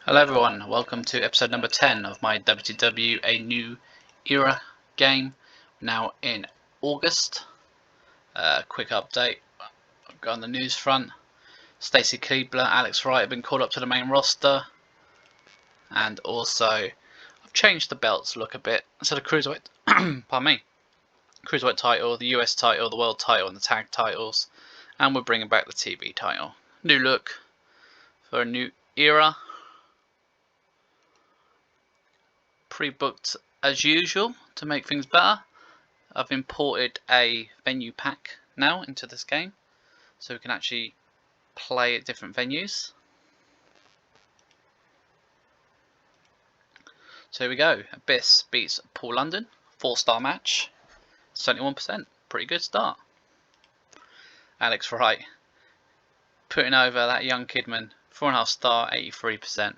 Hello everyone, welcome to episode number 10 of my WCW A New Era game, now in August. Quick update, I've got on the news front. Stacy Keibler, Alex Wright have been called up to the main roster, and also I've changed the belts look a bit. Instead of Cruiserweight, pardon me, Cruiserweight title, the US title, the World title and the tag titles, and we're bringing back the TV title. New look for a new era. Pre-booked as usual to make things better. I've imported a venue pack now into this game so we can actually play at different venues. So here we go. Abyss beats Paul London, 4-star match, 71%, pretty good start. Alex Wright putting over that young Kidman, 4.5 star, 83%.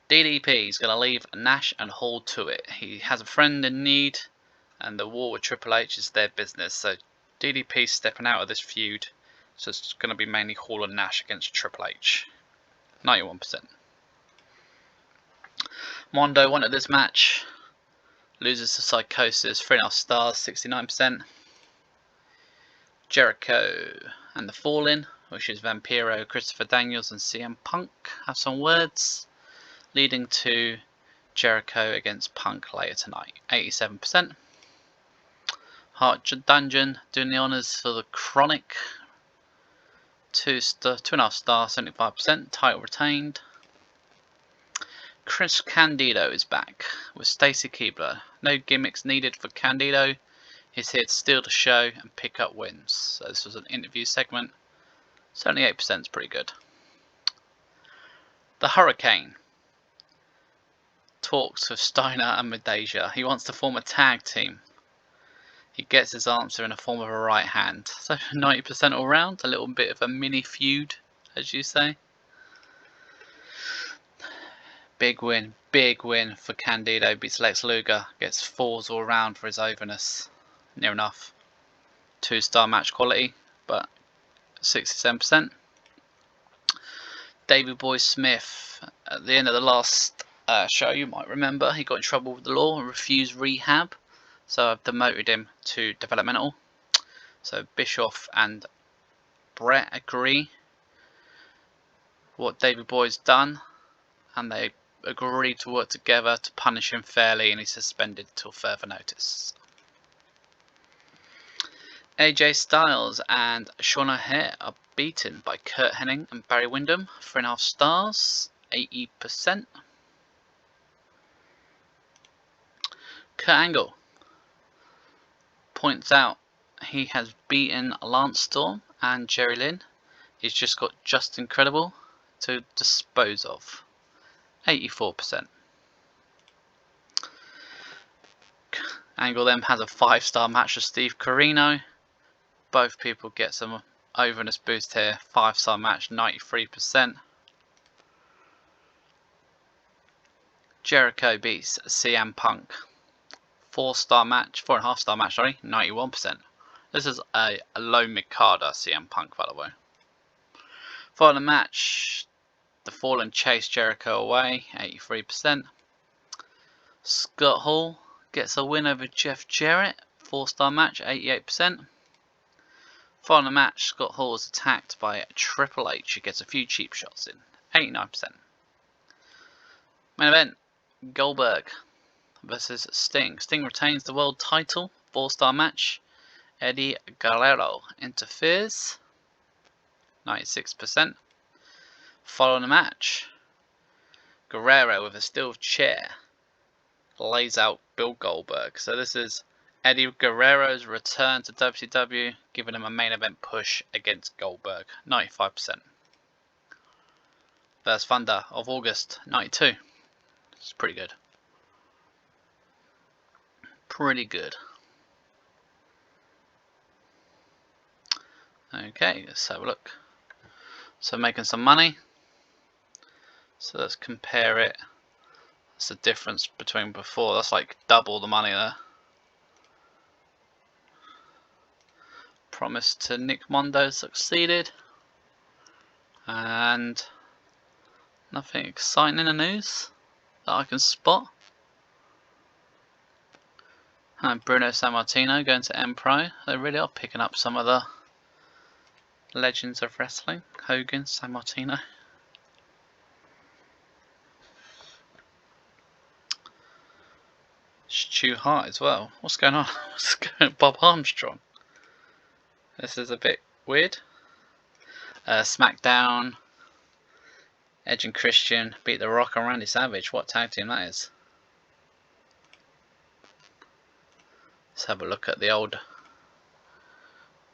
DDP is going to leave Nash and Hall to it. He has a friend in need, and the war with Triple H is their business. So DDP stepping out of this feud. So it's going to be mainly Hall and Nash against Triple H. 91%. Mondo wanted this match. Loses to Psychosis, 3.5 stars, 69%. Jericho and the Fallen, which is Vampiro, Christopher Daniels and CM Punk, have some words, leading to Jericho against Punk later tonight, 87%. Heart Dungeon doing the honours for the Chronic, 2.5 star, 75%, title retained. Chris Candido is back with Stacy Keibler. No gimmicks needed for Candido. He's here to steal the show and pick up wins. So this was an interview segment. 78% is pretty good. The Hurricane talks with Steiner and Medeja. He wants to form a tag team. He gets his answer in the form of a right hand. So 90% all round. A little bit of a mini feud, as you say. Big win for Candido. Beats Lex Luger. Gets 4s all round for his overness. Near enough. 2-star match quality, but 67%. Davey Boy Smith, at the end of the last show, you might remember, he got in trouble with the law and refused rehab. So I've demoted him to developmental. So Bischoff and Brett agree what Davey Boy's done, and they agree to work together to punish him fairly, and he's suspended till further notice. AJ Styles and Sean O'Haire are beaten by Curt Hennig and Barry Windham, 3.5 stars, 80%. Kurt Angle points out he has beaten Lance Storm and Jerry Lynn. He's just got Just Incredible to dispose of, 84%. Angle then has a 5-star match with Steve Corino. Both people get some overness boost here. 5-star match, 93%. Jericho beats CM Punk. 4-star match, 4.5 star match, sorry, 91%. This is a low mid-carder CM Punk, by the way. For the match, the Fallen chase Jericho away, 83%. Scott Hall gets a win over Jeff Jarrett, 4-star match, 88%. Following the match, Scott Hall is attacked by Triple H. He gets a few cheap shots in, 89%. Main event, Goldberg versus Sting. Sting retains the world title, 4-star match. Eddie Guerrero interferes, 96%. Following the match, Guerrero with a steel chair lays out Bill Goldberg. So this is Eddie Guerrero's return to WCW, giving him a main event push against Goldberg, 95%. First Thunder of August, 92. It's pretty good. Pretty good. Okay, let's have a look. So making some money. So let's compare it. That's the difference between before. That's like double the money there. Promise to Nick Mondo succeeded. And Nothing exciting in the news that I can spot. And Bruno Sammartino going to M-Pro. They really are picking up some of the legends of wrestling. Hogan, Sammartino. Stu Hart as well. What's going on? What's going on? Bob Armstrong. This is a bit weird. SmackDown. Edge and Christian beat The Rock and Randy Savage. What tag team that is. Let's have a look at the old...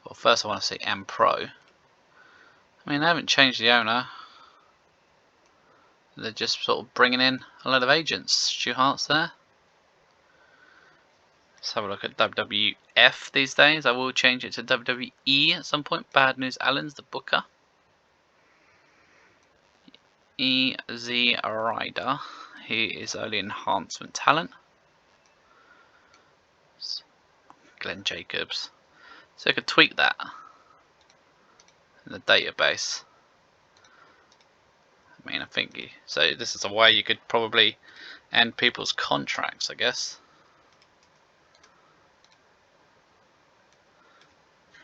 Well, first I want to see M-Pro. I mean, they haven't changed the owner. They're just sort of bringing in a lot of agents. Stu Hart's there. Let's have a look at WWF these days. I will change it to WWE at some point. Bad News Allen's the booker. EZ Rider. He is early enhancement talent. Glenn Jacobs. So I could tweak that in the database. I mean, I think so. This is a way you could probably end people's contracts, I guess.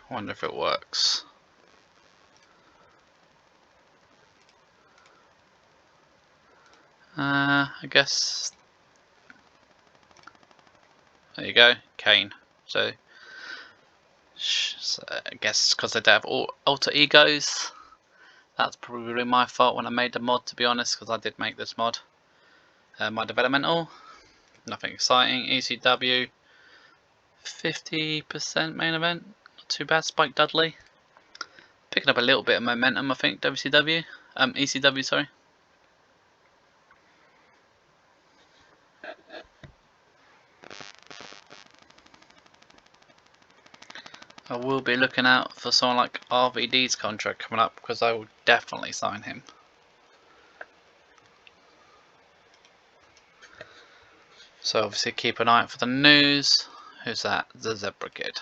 I wonder if it works. I guess. There you go, Kane. So I guess because they don't have alter egos. That's probably my fault when I made the mod, to be honest, because I did make this mod. My developmental, nothing exciting. ECW, 50% main event, not too bad. Spike Dudley, picking up a little bit of momentum, I think. ECW, sorry. I will be looking out for someone like RVD's contract coming up, because I will definitely sign him. So obviously keep an eye out for the news. Who's that? The Zebra Kid.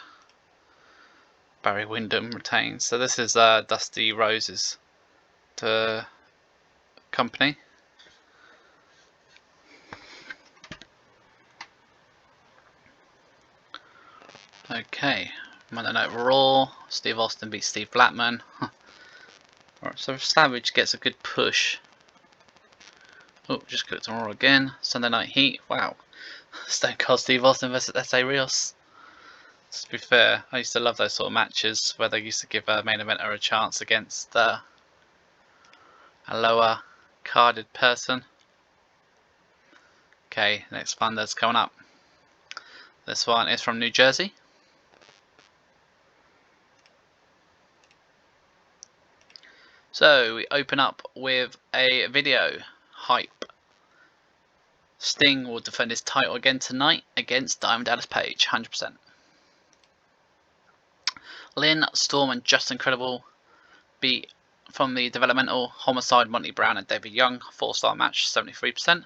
Barry Windham retains. So this is Dusty Rose's company. Okay. Monday Night Raw. Steve Austin beats Steve Blackman. Alright, so Savage gets a good push. Oh, just clicked on Raw again. Sunday Night Heat. Wow. Stone Cold Steve Austin versus S.A. Rios. To be fair, I used to love those sort of matches where they used to give a main eventer a chance against a lower carded person. Okay, next fun that's coming up. This one is from New Jersey. So we open up with a video. Hype. Sting will defend his title again tonight against Diamond Dallas Page, 100%. Lynn, Storm and Just Incredible beat from the developmental Homicide, Monty Brown and David Young. 4-star match, 73%.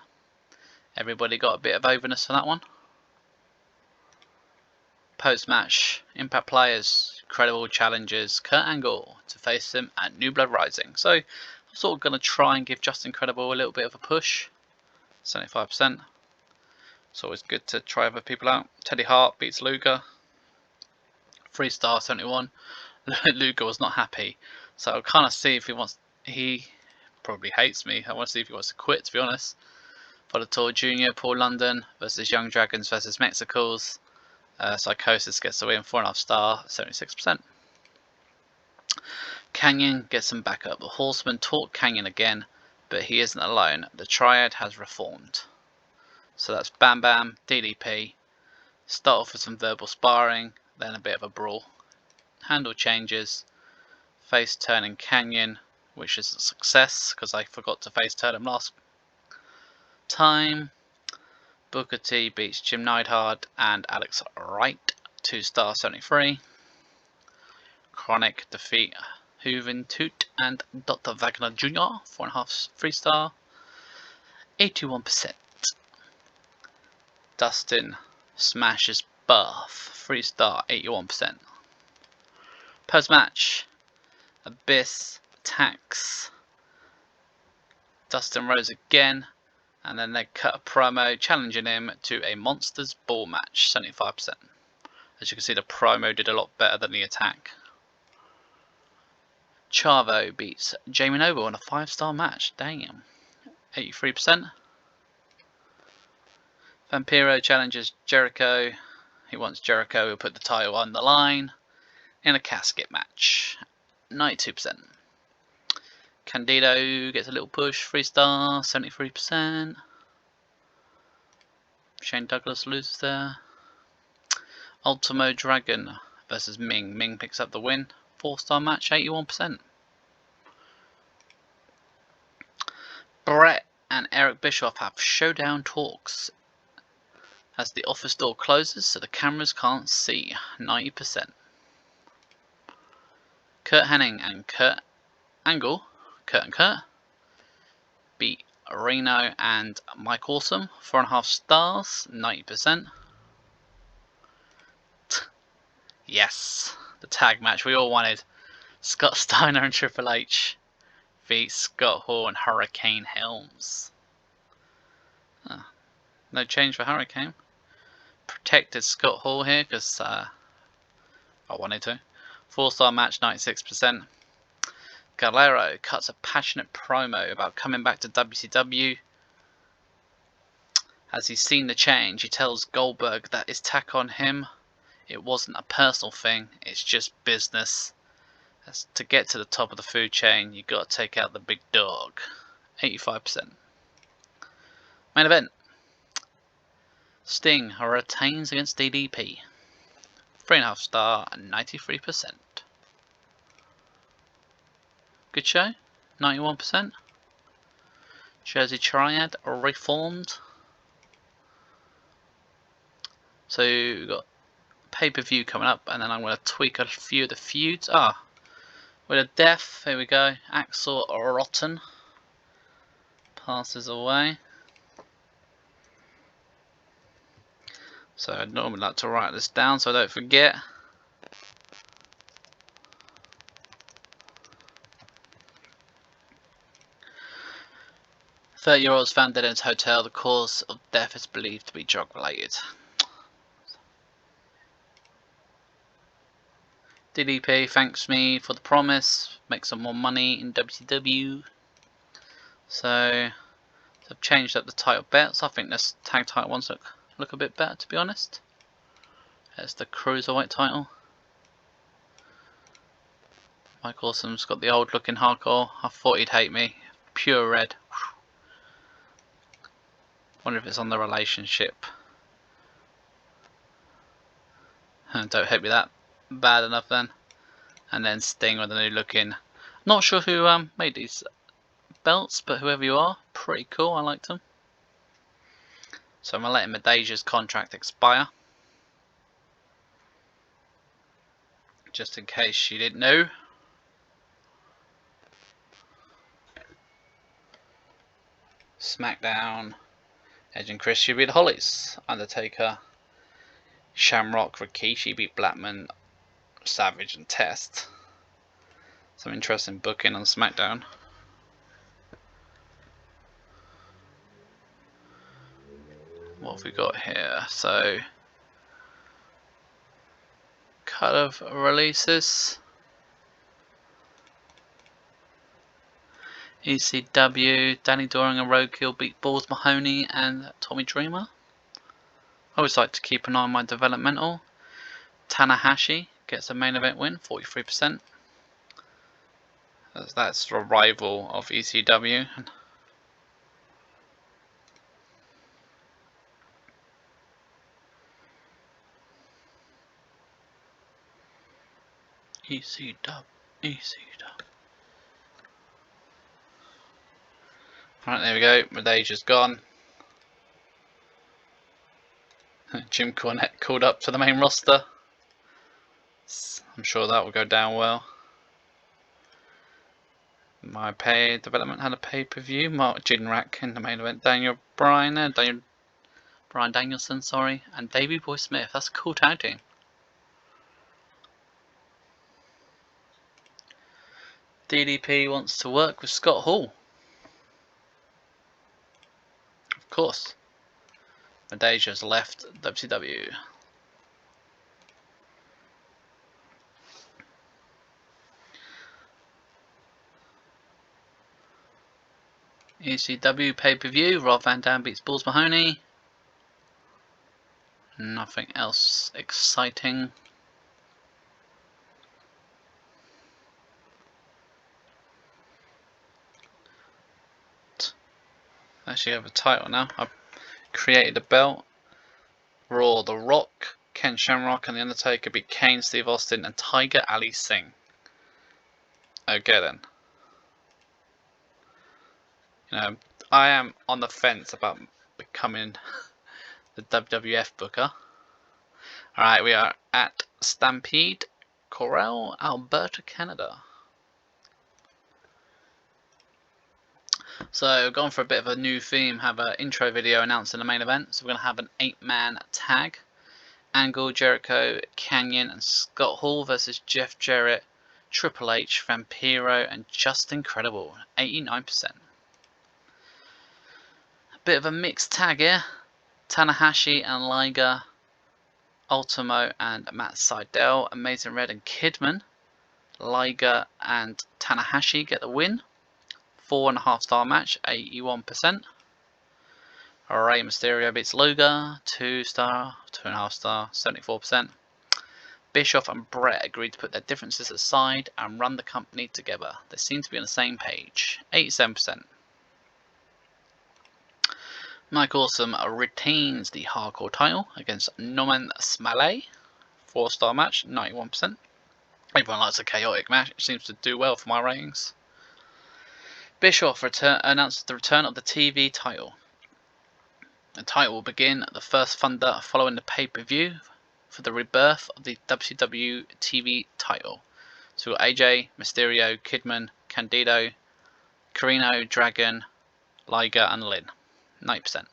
Everybody got a bit of overness for that one. Post-match, Impact players, credible challengers, Kurt Angle to face him at New Blood Rising. So I'm sort of going to try and give Just Incredible a little bit of a push. 75%. It's always good to try other people out. Teddy Hart beats Luger. 3-star, 71. Luger was not happy. So I'll kind of see if he probably hates me. I want to see if he wants to quit, to be honest. Volator Jr., Paul London versus Young Dragons versus Mexicals. Psychosis gets the win, 4.5-star, 76%. Kanyon gets some backup. The Horsemen taught Kanyon again, but he isn't alone. The Triad has reformed. So that's Bam Bam, DDP. Start off with some verbal sparring, then a bit of a brawl. Handle changes. Face turning Kanyon, which is a success because I forgot to face turn him last time. Booker T beats Jim Neidhart and Alex Wright, 2-star, 73. Chronic defeat Hooven Toot and Dr. Wagner Jr., 4.5, 3-star, 81%. Dustin smashes Bath, 3-star, 81%. Post match, Abyss attacks Dustin Rhodes again, and then they cut a promo challenging him to a Monsters Ball match, 75%. As you can see, the promo did a lot better than the attack. Chavo beats Jamie Noble in a 5-star match, damn, 83%. Vampiro challenges Jericho. He wants Jericho to put the title on the line in a casket match, 92%. Candido gets a little push, 3-star, 73%. Shane Douglas loses there. Ultimo Dragon versus Ming. Ming picks up the win, 4-star match, 81%. Brett and Eric Bischoff have showdown talks as the office door closes so the cameras can't see, 90%. Curt Hennig and Kurt Angle, Kurt and Kurt, beat Reno and Mike Awesome, 4.5 stars, 90%. Yes, the tag match we all wanted. Scott Steiner and Triple H beat Scott Hall and Hurricane Helms. No change for Hurricane. Protected Scott Hall here because I wanted to. 4-star match, 96%. Guerrero cuts a passionate promo about coming back to WCW. As he's seen the change, he tells Goldberg that his tack on him, it wasn't a personal thing, it's just business. As to get to the top of the food chain, you got to take out the big dog. 85%. Main event. Sting retains against DDP. 3.5 star and 93%. Good show. 91%. Jersey Triad reformed. So we've got pay-per-view coming up, and then I'm going to tweak a few of the feuds. With a death, here we go. Axel Rotten passes away. So I'd normally like to write this down so I don't forget. A 30-year-old is found dead in his hotel. The cause of death is believed to be drug related. DDP thanks me for the promise, make some more money in WCW. So I've changed up the title bets. I think this tag title ones look a bit better, to be honest. There's the Cruiserweight title. Mike Awesome's got the old looking hardcore. I thought he'd hate me. Pure red. Wonder if it's on the relationship. Don't hate me that bad enough then. And then Sting with a new looking. Not sure who made these belts, but whoever you are, pretty cool. I liked them. So I'm gonna let Medeja's contract expire, just in case you didn't know. SmackDown. Edge and Chris beat Hollies. Undertaker, Shamrock, Rikishi beat Blackman, Savage and Test. Some interesting booking on SmackDown. What have we got here? So, cut of releases. ECW, Danny Doring and Roadkill beat Balls Mahoney and Tommy Dreamer. I always like to keep an eye on my developmental. Tanahashi gets a main event win, 43%. That's a rival of ECW. ECW. Right, there we go. Medeja's gone. Jim Cornette called up to the main roster. I'm sure that will go down well. My pay development had a pay-per-view. Mark Jindrak in the main event. Daniel Bryan, Bryan Danielson, sorry, and Davey Boy Smith. That's a cool tag team. DDP wants to work with Scott Hall. course. Medeja's left WCW. ECW pay-per-view. Rob Van Dam beats Balls Mahoney. Nothing else exciting. Actually have a title now. I've created a belt. Raw, The Rock, Ken Shamrock and The Undertaker beat Kane, Steve Austin and Tiger Ali Singh. Okay then. You know, I am on the fence about becoming the WWF booker. Alright, we are at Stampede, Corral, Alberta, Canada. So, going for a bit of a new theme, have an intro video announcing the main event. So we're going to have an 8-man tag. Angle, Jericho, Kanyon and Scott Hall versus Jeff Jarrett, Triple H, Vampiro and Just Incredible. 89%. Bit of a mixed tag here. Tanahashi and Liger, Ultimo and Matt Sydal, Amazing Red and Kidman. Liger and Tanahashi get the win. 4.5 star match, 81%. Rey Mysterio beats Luger, 2 star, 2.5 star, 74%. Bischoff and Brett agreed to put their differences aside and run the company together. They seem to be on the same page, 87%. Mike Awesome retains the hardcore title against Norman Smalley. 4-star match, 91%. Everyone likes a chaotic match, it seems to do well for my ratings. Bischoff announced the return of the TV title. The title will begin the first Thunder following the pay-per-view for the rebirth of the WCW TV title. So we've got AJ, Mysterio, Kidman, Candido, Carino, Dragon, Liger and Lynn. 90%.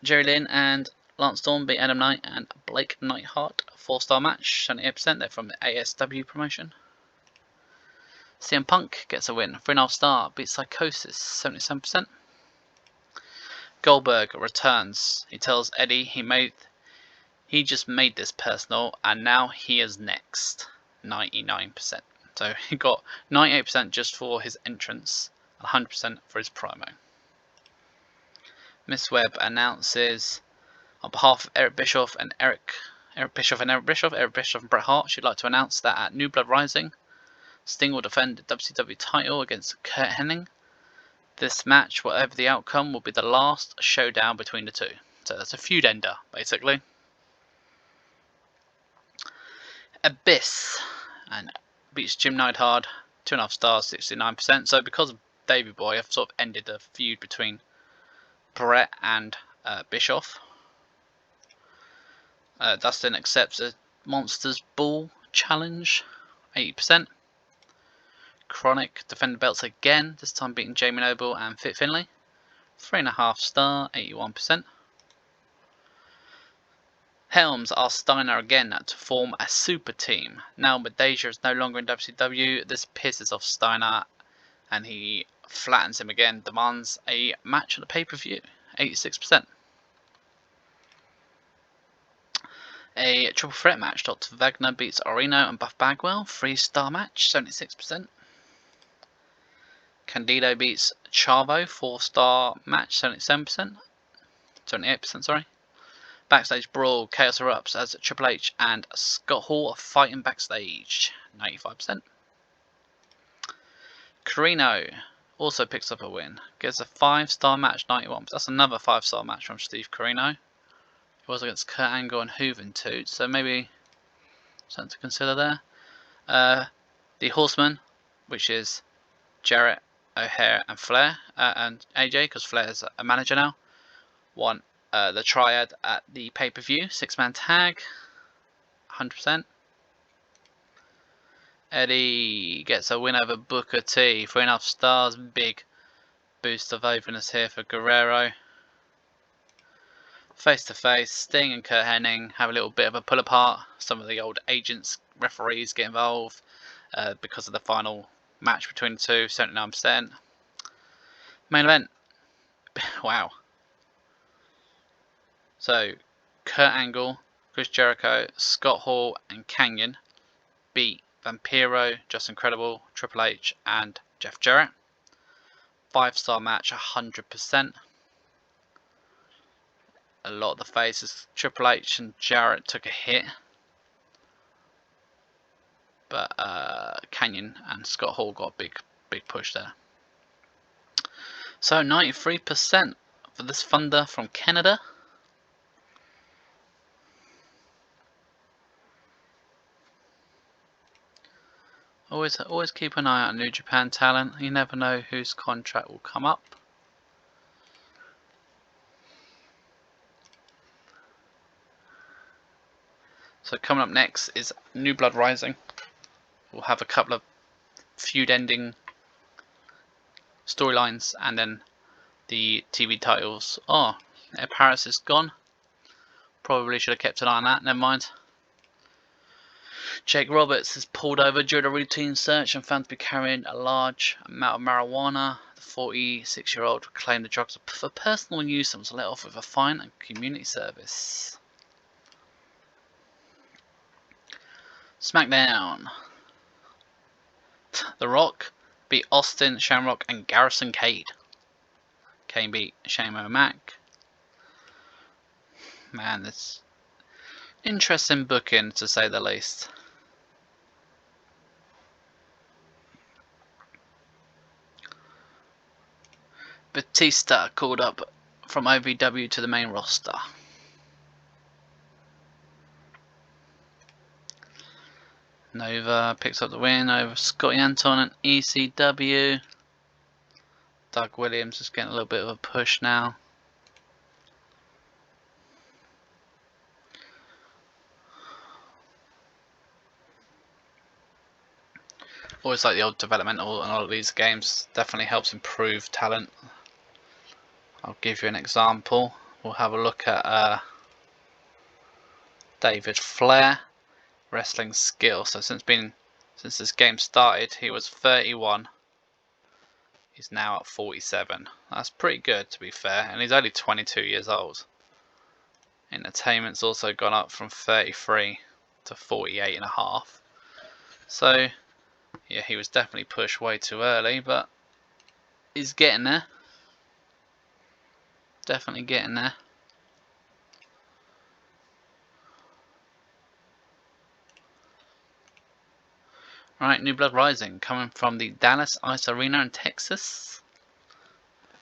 Jerry Lynn and Lance Storm beat Adam Knight and Blake Neidhart. 4-star match, 78%. They're from the ASW promotion. CM Punk gets a win. 3.5 star, beats Psychosis. 77%. Goldberg returns. He tells Eddie he just made this personal and now he is next. 99%. So he got 98% just for his entrance, 100% for his promo. Miss Webb announces on behalf of Eric Bischoff and Eric Bischoff and Bret Hart, she'd like to announce that at New Blood Rising, Sting will defend the WCW title against Curt Hennig. This match, whatever the outcome, will be the last showdown between the two. So that's a feud ender, basically. Abyss and beats Jim Neidhart, 2.5 stars, 69%. So because of Davey Boy, I've sort of ended the feud between Brett and Bischoff. Dustin accepts a Monsters Ball challenge, 80%. Chronic defend the belts again, this time beating Jamie Noble and Fit Finlay. 3.5 star, 81%. Helms asks Steiner again to form a super team. Now Medeja is no longer in WCW, this pisses off Steiner and he flattens him again, demands a match at the pay-per-view, 86%. A triple threat match, Dr. Wagner beats Orino and Buff Bagwell, 3-star match, 76%. Candido beats Chavo, 4-star match, 77%. 78%, sorry. Backstage brawl, chaos erupts as Triple H and Scott Hall are fighting backstage, 95%. Carino also picks up a win, gets a 5-star match, 91%. That's another 5-star match from Steve Carino. It was against Kurt Angle and Juventud, so maybe something to consider there. The Horsemen, which is Jarrett, O'Hare and Flair, and AJ, because Flair's a manager now, won the Triad at the pay-per-view, 6-man tag, 100%. Eddie gets a win over Booker T, 3.5 stars, big boost of openness here for Guerrero. Face to face, Sting and Curt Hennig have a little bit of a pull apart. Some of the old agents, referees get involved because of the final match between the two, 79%. Main event. Wow. So, Kurt Angle, Chris Jericho, Scott Hall, and Kanyon beat Vampiro, Just Incredible, Triple H, and Jeff Jarrett. 5-star match, 100%. A lot of the faces, Triple H and Jarrett took a hit, but Kanyon and Scott Hall got a big push there. So 93% for this Thunder from Canada. Always keep an eye out on New Japan talent. You never know whose contract will come up. So coming up next is New Blood Rising. We'll have a couple of feud ending storylines and then the TV titles. Oh, Air Paris is gone. Probably should have kept an eye on that. Never mind. Jake Roberts is pulled over during a routine search and found to be carrying a large amount of marijuana. The 46-year-old claimed the drugs for personal use and was let off with a fine and community service. SmackDown. The Rock beat Austin, Shamrock, and Garrison Cade. Kane beat Shane O'Mac. Man, this interesting booking to say the least. Batista called up from OVW to the main roster. Nova picks up the win over Scotty Anton and ECW. Doug Williams is getting a little bit of a push now. Always like the old developmental and all of these games. Definitely helps improve talent. I'll give you an example. We'll have a look at David Flair wrestling skill. So since this game started, he was 31. He's now at 47. That's pretty good, to be fair, and he's only 22 years old. Entertainment's also gone up from 33 to 48 and a half. So yeah, he was definitely pushed way too early, but he's getting there. Definitely getting there. Right, New Blood Rising, coming from the Dallas Ice Arena in Texas.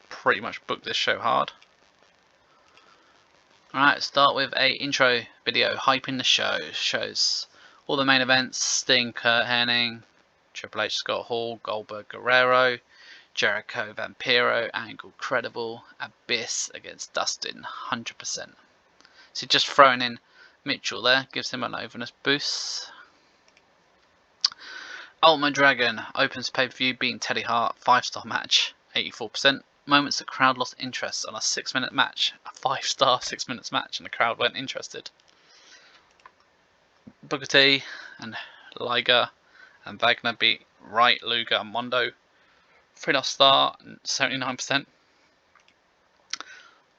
Pretty much booked this show hard. Alright, start with a intro video hyping the show. Shows all the main events: Sting, Curt Hennig, Triple H, Scott Hall, Goldberg, Guerrero, Jericho, Vampiro, Angle, Credible, Abyss against Dustin, 100%. So just throwing in Mitchell there gives him an overness boost. Ultimate Dragon opens pay-per-view beating Teddy Hart, 5-star match, 84%. Moments the crowd lost interest on a 6-minute match, a 5-star 6 minutes match, and the crowd weren't interested. Booker T and Liger and Wagner beat Wright, Luger, and Mondo, 3-star, 79%.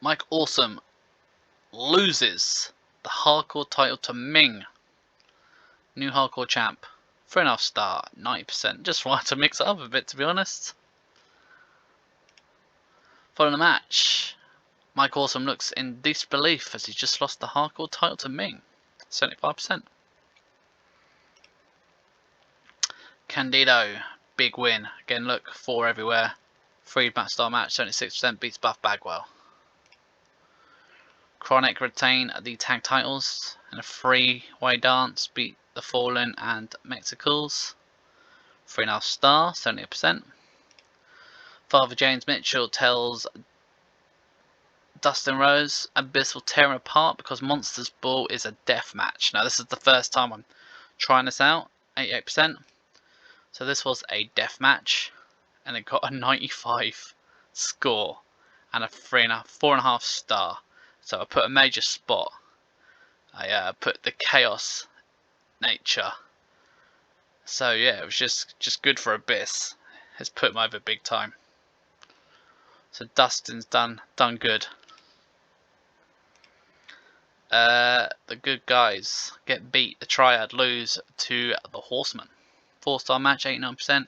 Mike Awesome loses the hardcore title to Ming, new hardcore champ, 3.5-star, 90%. Just wanted to mix it up a bit, to be honest. Following the match, Mike Awesome looks in disbelief as he just lost the hardcore title to Ming, 75%. Candido, big win. Again, look, 4 everywhere. 3-star match, 76%, beats Buff Bagwell. Chronic retain the tag titles and a 3-way dance, beat the Fallen and Mexicals, 3.5-star, 70%. Father James Mitchell tells Dustin Rose Abyss will tear him apart because Monsters Ball is a death match. Now this is the first time I'm trying this out, 88%. So this was a death match and it got a 95 score and a 4.5-star. So I put a major spot. I put the chaos nature. So yeah, it was just good for Abyss. It's put him over big time. So Dustin's done good. The good guys get beat. The Triad lose to the Horsemen. 4-star match, 89%.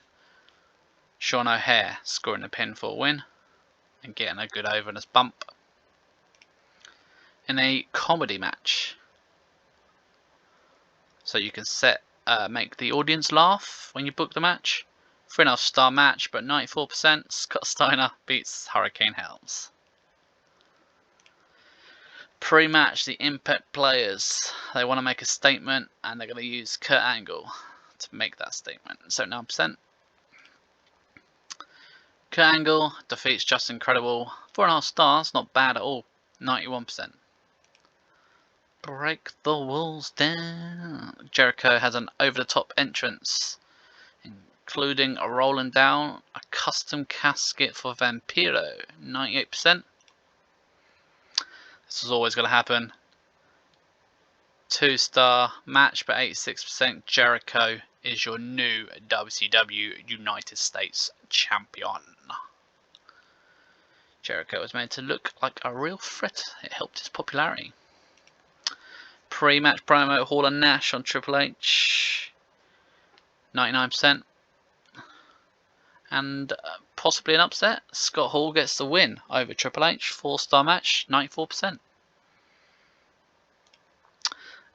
Sean O'Haire scoring a pin for a win and getting a good overness bump. In a comedy match, so you can make the audience laugh when you book the match. 3.5-star match, but 94%. Scott Steiner beats Hurricane Helms. Pre-match, the Impact players, they want to make a statement, and they're going to use Kurt Angle to make that statement. So 9%. Kurt Angle defeats Just Incredible. 4.5 stars, not bad at all. 91%. Break the walls down. Jericho has an over-the-top entrance, including a rolling down, a custom casket for Vampiro. 98%. This is always going to happen. 2-star match, but 86%. Jericho is your new WCW United States champion. Jericho was made to look like a real threat. It helped his popularity. Pre-match promo, Hall and Nash on Triple H. 99%. And possibly an upset. Scott Hall gets the win over Triple H. 4-star match, 94%.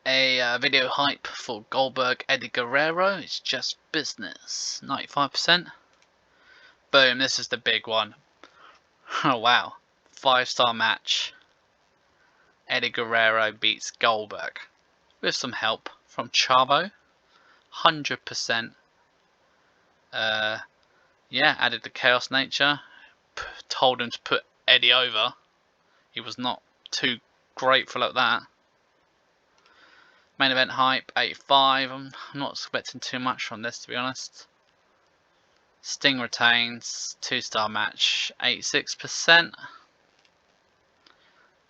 A video hype for Goldberg Eddie Guerrero. It's just business. 95%. Boom, this is the big one. Oh wow. 5-star match. Eddie Guerrero beats Goldberg. With some help from Chavo. 100%. Yeah, added the chaos nature. Told him to put Eddie over. He was not too grateful at that. Main event hype, 85. I'm not expecting too much from this, to be honest. Sting retains. 2-star match, 86%.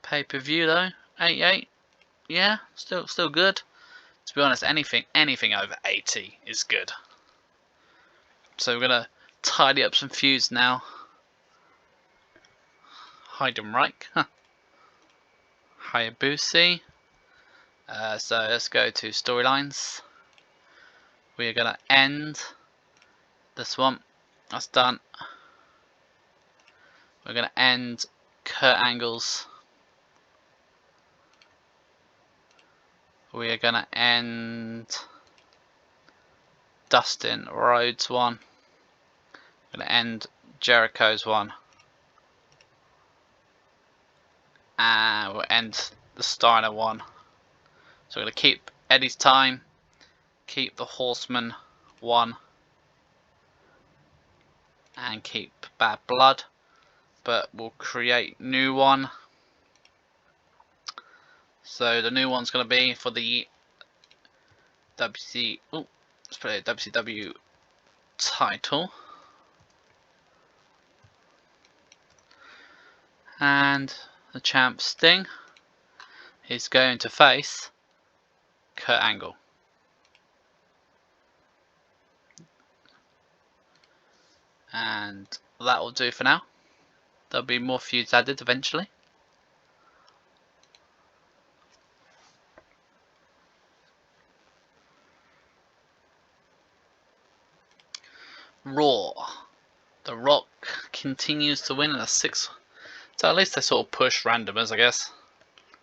Pay-per-view though, 88. Yeah, still good. To be honest, anything over 80 is good. So we're gonna tidy up some feuds now. Heidenreich, Hayabusa. So let's go to storylines. We are gonna end this one. That's done. We're gonna end Kurt Angle's. We are gonna end Dustin Rhodes one. We're gonna end Jericho's one. And we'll end the Steiner one. So we're going to keep Eddie's time, keep the Horseman one, and keep Bad Blood, but we'll create new one. So the new one's going to be for the WCW title. And the champ Sting is going to face Kurt Angle. And that will do for now. There'll be more feuds added eventually. Raw. The Rock continues to win in a 6. So at least they sort of push randomers, I guess.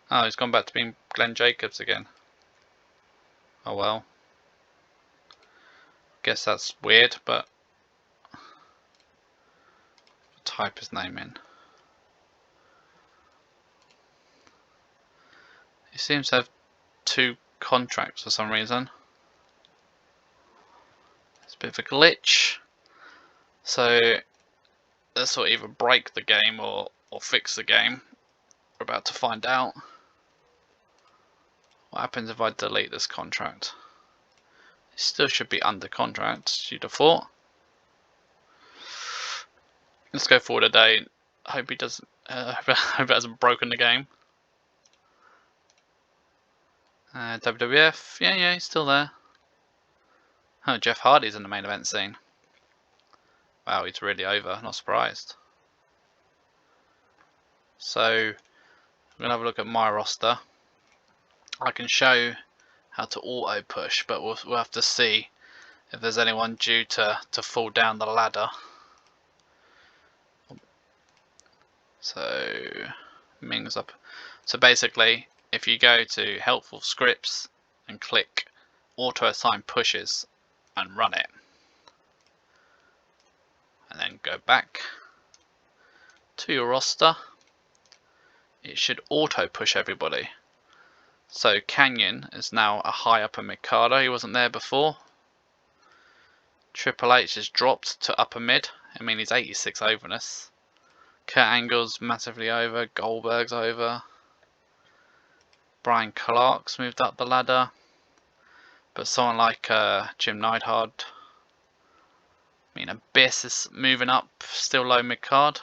Oh, he's gone back to being Glenn Jacobs again. Oh well. Guess that's weird, but type his name in. He seems to have 2 contracts for some reason. It's a bit of a glitch. So this will either break the game or fix the game. We're about to find out. What happens if I delete this contract? It still should be under contract, you'd have thought. Let's go forward a day. Hope he doesn't. Hope it hasn't broken the game. WWF, yeah, he's still there. Oh, Jeff Hardy's in the main event scene. Wow, he's really over. Not surprised. So I'm gonna have a look at my roster. I can show how to auto push, but we'll have to see if there's anyone due to fall down the ladder. So Ming's up. So basically, if you go to helpful scripts and click auto assign pushes and run it, and then go back to your roster, it should auto push everybody. So Kanyon is now a high upper mid carder. He wasn't there before. Triple H has dropped to upper mid. I mean, he's 86 overness. Kurt Angle's massively over. Goldberg's over. Brian Clark's moved up the ladder. But someone like Jim Neidhart, I mean, Abyss is moving up, still low mid card.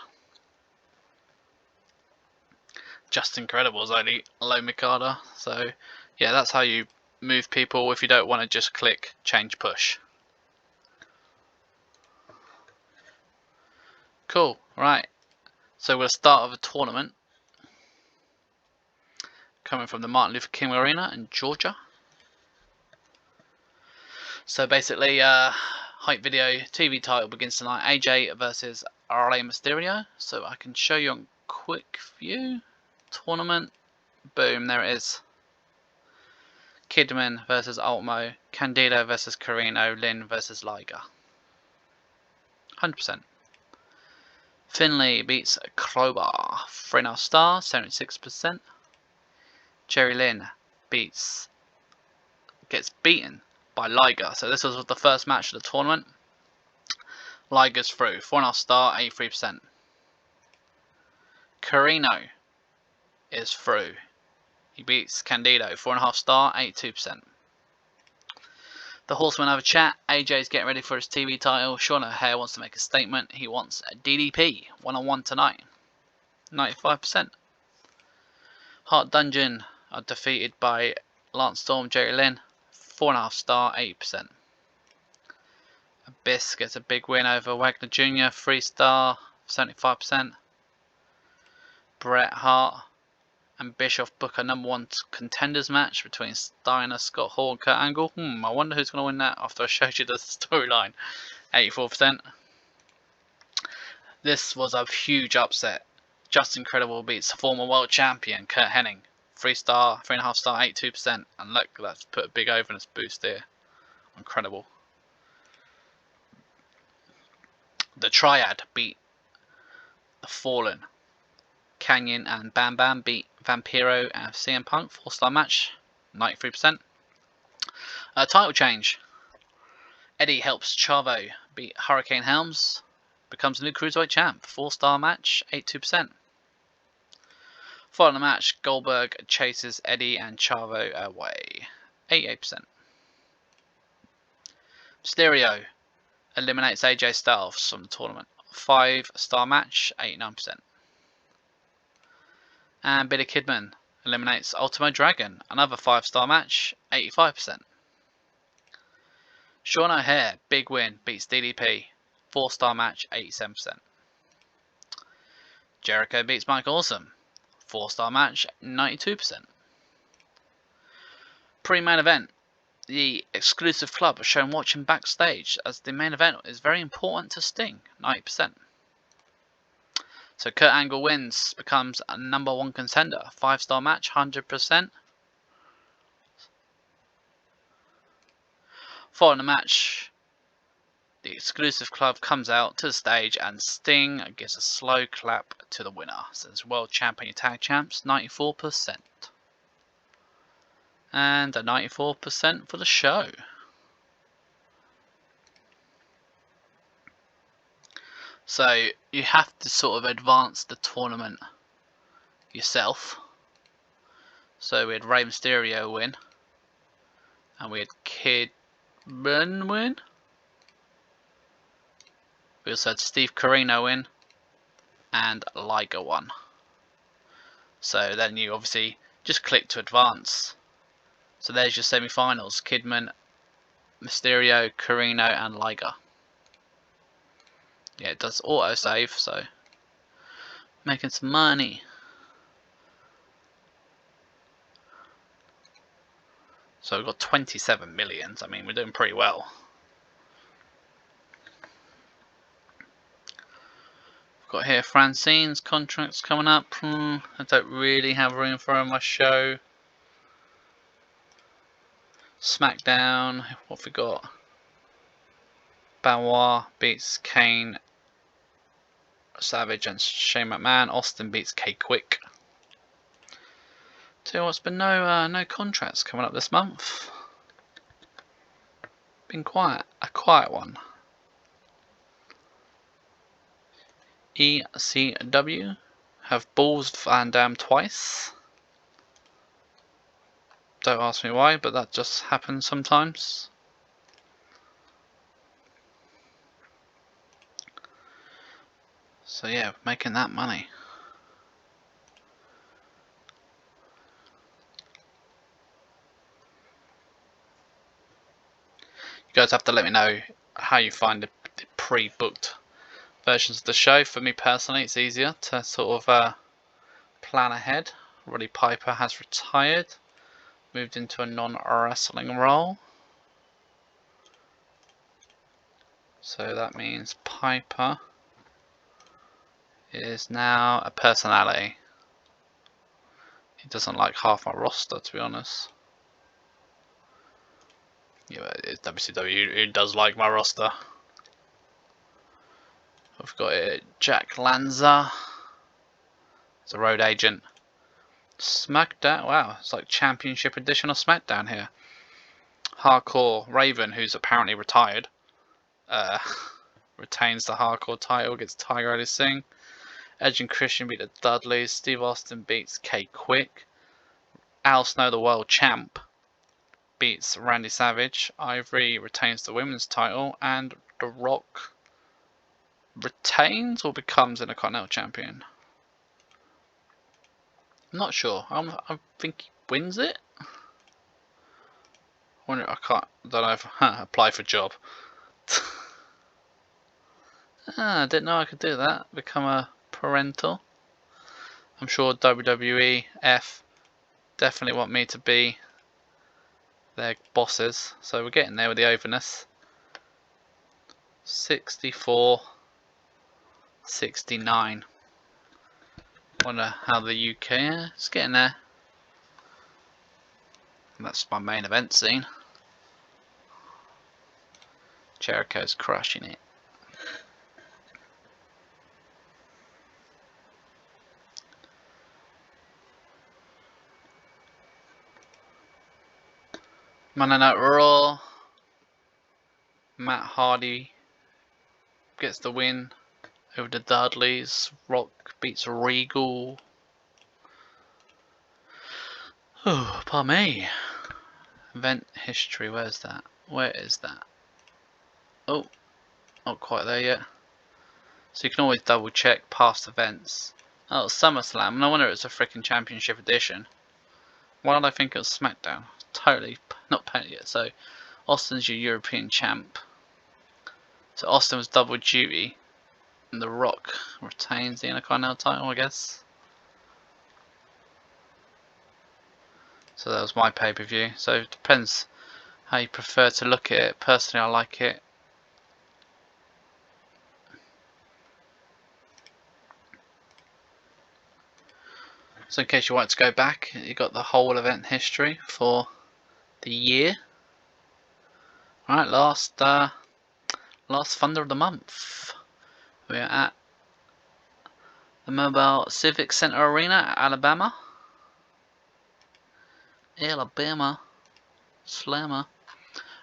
Just Incredible's only low mid carder. So yeah, that's how you move people if you don't want to just click change push. Cool, right. So we'll start with a tournament coming from the Martin Luther King Arena in Georgia. So basically, hype video TV title begins tonight. AJ versus Rey Mysterio. So I can show you on quick view. Tournament. Boom, there it is. Kidman versus Ultimo. Candido versus Carino. Lynn versus Liger. 100%. Finlay beats Crowbar. 3.5 star, 76%. Jerry Lynn gets beaten by Liger. So this was the first match of the tournament. Liger's through. 4.5 star, 83%. Carino is through. He beats Candido. 4.5 star, 82%. The Horsemen have a chat. AJ's getting ready for his TV title. Sean O'Haire wants to make a statement. He wants a DDP one-on-one tonight. 95%. Heart Dungeon are defeated by Lance Storm, Jerry Lynn. 4.5 star, 80%. Abyss gets a big win over Wagner Jr. 3 star, 75%. Bret Hart and Bischoff book a #1 contenders match between Steiner, Scott Hall and Kurt Angle. I wonder who's going to win that after I showed you the storyline. 84%. This was a huge upset. Just Incredible beats former world champion Curt Hennig. 3 star, 3.5 star, 82%. And look, that's put a big overness boost here. Incredible. The Triad beat the Fallen. Kanyon and Bam Bam beat Vampiro and CM Punk. 4-star match, 93%. Title change. Eddie helps Chavo beat Hurricane Helms. Becomes the new Cruiserweight champ. 4-star match, 82%. Following the match, Goldberg chases Eddie and Chavo away. 88%. Mysterio eliminates AJ Styles from the tournament. 5-star match, 89%. And Billy Kidman eliminates Ultimo Dragon. Another 5-star match, 85%. Sean O'Haire, big win, beats DDP. 4-star match, 87%. Jericho beats Mike Awesome. 4-star match, 92%. Pre-main event. The exclusive club are shown watching backstage as the main event is very important to Sting. 90%. So Kurt Angle wins, becomes a #1 contender. 5-star match, 100%. Following the match, the exclusive club comes out to the stage and Sting gives a slow clap to the winner. So it's World Champion Tag Champs, 94%. And a 94% for the show. So you have to sort of advance the tournament yourself. So we had Rey Mysterio win. And we had Kidman win. We also had Steve Corino win. And Liger won. So then you obviously just click to advance. So there's your semi-finals. Kidman, Mysterio, Corino and Liger. Yeah, it does auto-save, so making some money. So we've got 27 millions. I mean, we're doing pretty well. We've got here Francine's contracts coming up. I don't really have room for on my show. SmackDown, what have we got? Benoit beats Kane, Savage and Shane McMahon. Austin beats K-Quick. Tell you what's been no contracts coming up this month. Been quiet, a quiet one. ECW have Balls Van Dam twice. Don't ask me why, but that just happens sometimes. So yeah, making that money. You guys have to let me know how you find the pre-booked versions of the show. For me personally, it's easier to sort of plan ahead. Roddy Piper has retired, moved into a non-wrestling role. So that means Piper is now a personality. He doesn't like half my roster, to be honest. Yeah, it's WCW who does like my roster. We've got Jack Lanza. He's a road agent. SmackDown. Wow, it's like Championship Edition of SmackDown here. Hardcore Raven, who's apparently retired, retains the Hardcore title, gets Tiger Ali Singh. Edge and Christian beat the Dudleys. Steve Austin beats K-Quick. Al Snow, the world champ, beats Randy Savage. Ivory retains the women's title, and The Rock retains or becomes Intercontinental Champion. I'm not sure. I think he wins it. I don't know if apply for job. I didn't know I could do that. Become a parental. I'm sure WWEF definitely want me to be their bosses. So we're getting there with the overness. 64, 69. Wonder how the UK is getting there. And that's my main event scene. Jericho's crushing it. Monday Night Raw. Matt Hardy gets the win over the Dudleys. Rock beats Regal. Oh, pardon me. Event history, where's that? Where is that? Oh, not quite there yet. So you can always double check past events. Oh, SummerSlam. No wonder it's a freaking Championship Edition. Why did I think it was SmackDown? Totally not paid yet. So Austin's your European champ. So Austin was double duty, and The Rock retains the Intercontinental title, I guess. So that was my pay-per-view. So it depends how you prefer to look at it. Personally, I like it. So in case you want to go back, you got the whole event history for the year. Alright, last Thunder of the month. We're at the Mobile Civic Center Arena, Alabama. Slammer.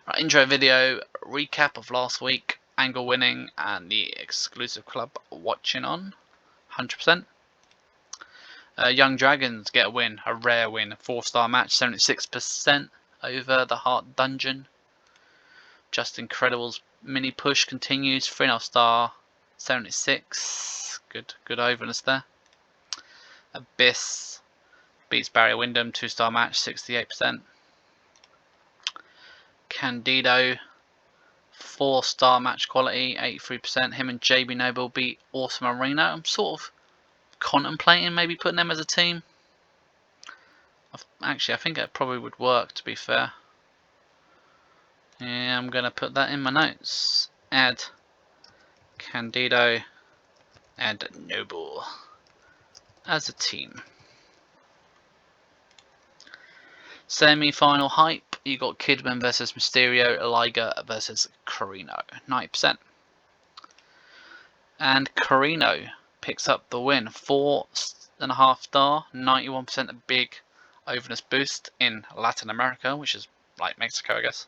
Right, intro video recap of last week, Angle winning and the exclusive club watching on 100%. Young Dragons get a win, a rare win, 4-star match, 76% over the Heart Dungeon. Just Incredible's mini push continues, 3.5-star, 76. Good overness there. Abyss beats Barry Windham, 2-star match, 68%. Candido, 4-star match quality, 83%. Him and JB Noble beat Awesome Arena. I'm sort of contemplating maybe putting them as a team. I think it probably would work, to be fair. Yeah, I'm gonna put that in my notes. Add Candido and Noble as a team. Semi-final hype. You got Kidman versus Mysterio, Liger versus Carino. 90%. And Carino picks up the win. 4.5 star, 91%, a big overness boost in Latin America, which is like Mexico, I guess.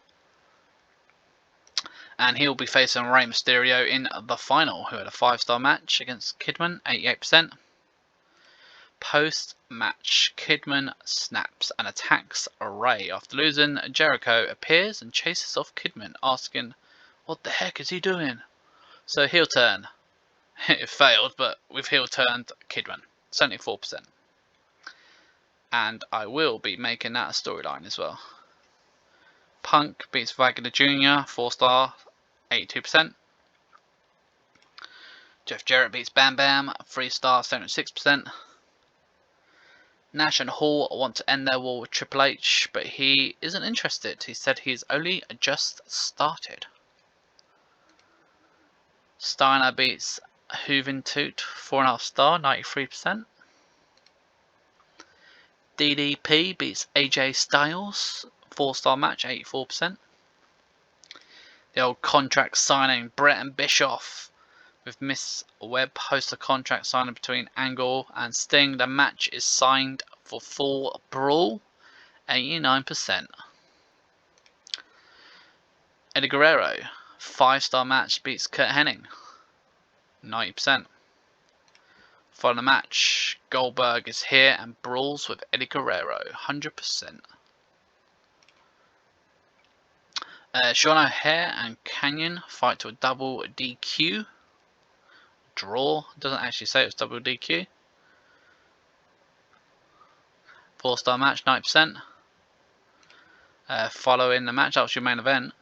And he'll be facing Rey Mysterio in the final, who had a 5-star match against Kidman, 88%. Post-match, Kidman snaps and attacks Rey. After losing, Jericho appears and chases off Kidman, asking, "What the heck is he doing?" So heel turn. It failed, but we've heel turned Kidman, 74%. And I will be making that a storyline as well. Punk beats Wagner Jr., 4-star, 82%. Jeff Jarrett beats Bam Bam, 3-star, 76%. Nash and Hall want to end their war with Triple H, but he isn't interested. He said he's only just started. Steiner beats Juventud, 4.5 star, 93%. DDP beats AJ Styles, 4-star match, 84%. The old contract signing, Brett and Bischoff with Miss Webb hosts a contract signing between Angle and Sting. The match is signed for full brawl, 89%. Eddie Guerrero, 5-star match, beats Curt Hennig, 90%. Following the match, Goldberg is here and brawls with Eddie Guerrero, 100%. Sean O'Haire and Kanyon fight to a double DQ. Draw. Doesn't actually say it was double DQ. 4-star match, 90%. Following the match, that was your main event.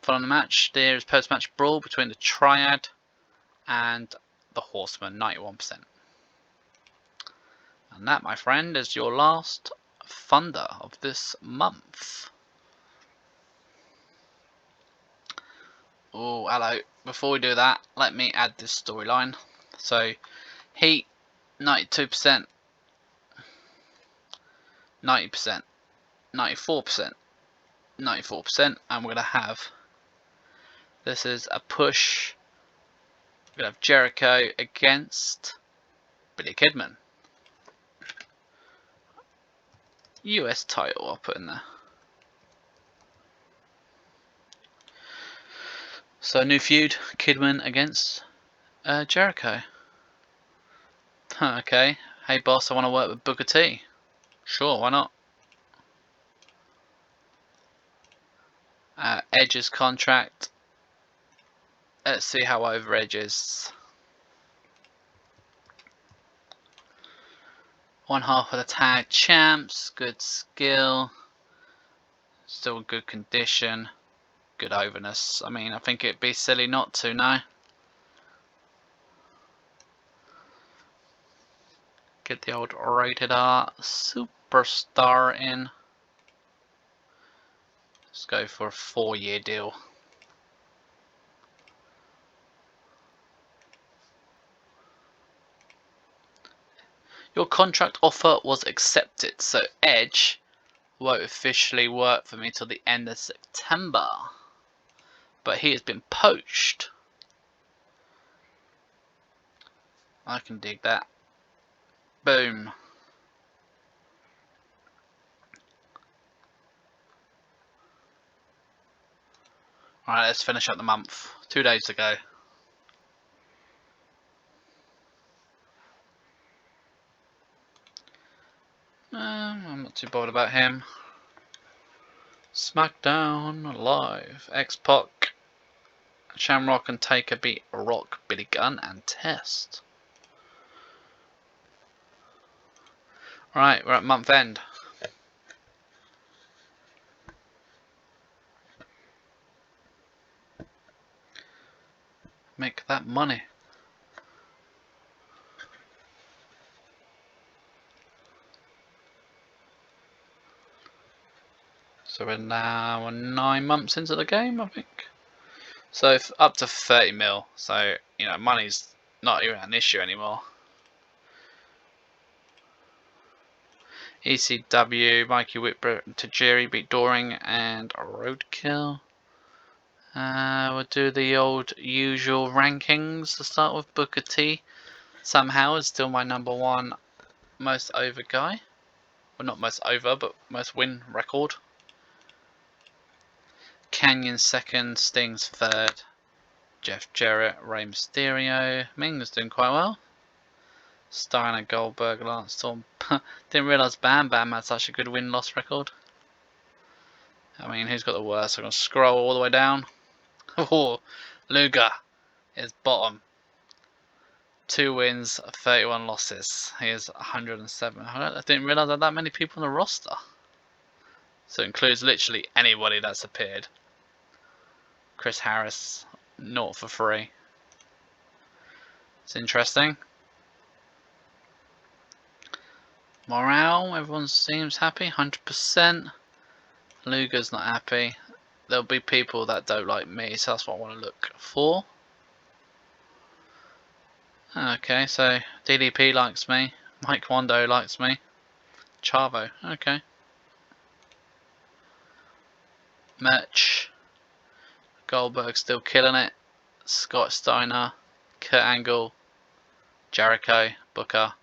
Following the match, there is post-match brawl between the Triad and the Horsemen, 91%. And that, my friend, is your last Thunder of this month. Oh, hello. Before we do that, let me add this storyline. So, Heat, 92%, 90%, 94%, 94%, and we're going to have, this is a push, we're going to have Jericho against Billy Kidman. US title, I'll put in there. So, new feud, Kidman against Jericho. Okay. Hey boss, I want to work with Booker T. Sure, why not? Edge's contract. Let's see how over Edge is. 1/2 of the tag champs. Good skill. Still good condition. Good overness. I mean, I think it'd be silly not to, no? Get the old rated R superstar in. Let's go for a 4-year deal. Your contract offer was accepted, so Edge won't officially work for me till the end of September. But he has been poached. I can dig that. Boom. Alright, let's finish up the month. 2 days to go. I'm not too bothered about him. SmackDown Live. X-Pac, Shamrock and Taker beat Rock, Billy Gunn and Test. Right, we're at month end. Make that money. So So we're now 9 months into the game, I think. So up to 30 mil. So, you know, money's not even an issue anymore. ECW, Mikey Whitbread, Tajiri beat Doring and Roadkill. We'll do the old usual rankings to start with. Booker T somehow is still my #1 most over guy. Well, not most over, but most win record. Kanyon second, Sting's third, Jeff Jarrett, Rey Mysterio. Ming's doing quite well. Steiner, Goldberg, Lance Storm. Didn't realise Bam Bam had such a good win-loss record. I mean, who's got the worst? I'm going to scroll all the way down. Oh, Luger is bottom. 2 wins, 31 losses. He is 107. I didn't realise there were that many people on the roster. So it includes literally anybody that's appeared. Chris Harris, 0 for 3. It's interesting. Morale, everyone seems happy, 100%. Luger's not happy. There'll be people that don't like me, so that's what I want to look for. Okay, so DDP likes me. Mike Wando likes me. Chavo, okay. Merch. Goldberg still killing it. Scott Steiner, Kurt Angle, Jericho, Booker.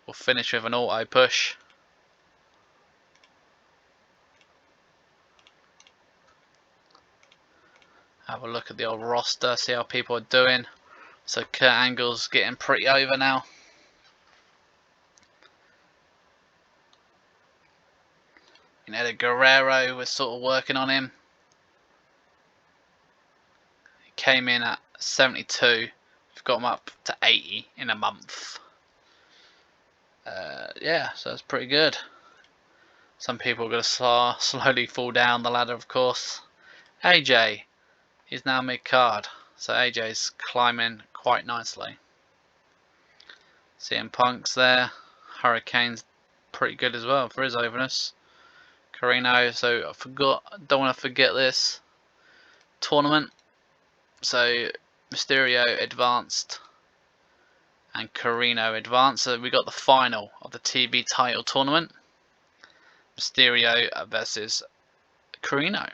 We'll finish with an auto push. Have a look at the old roster, see how people are doing. So Kurt Angle's getting pretty over now. And Eddie Guerrero, we're sort of working on him. He came in at 72. We've got him up to 80 in a month. Yeah, so that's pretty good. Some people are going to slowly fall down the ladder, of course. AJ, he's now mid-card. So AJ's climbing quite nicely. CM Punk's there. Hurricane's pretty good as well for his overness. Carino, so don't want to forget this tournament. So Mysterio advanced and Carino advanced. So we got the final of the TB title tournament. Mysterio versus Carino.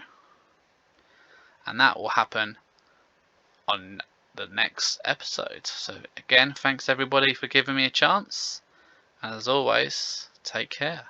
And that will happen on the next episode. So again, thanks everybody for giving me a chance. And as always, take care.